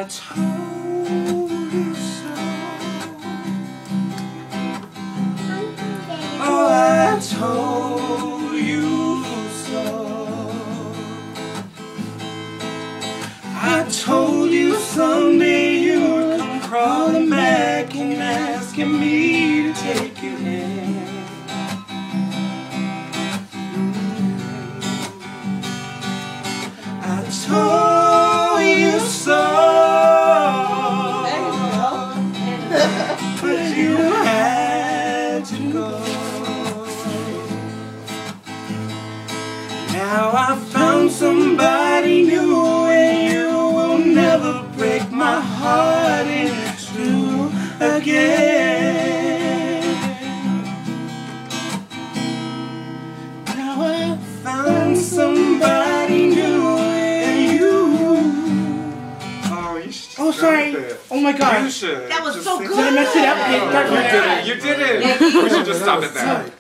told you so. Oh, I told you so. I told you someday you would come crawling back and asking me to take you in. I told you so, but you had to go. Now I found somebody new, and you will never break my heart in two again. Now I found somebody new. Oh, sorry. Oh my God. You should. That was so good. Did I mess it up? You did it. You did it. We should just stop it there.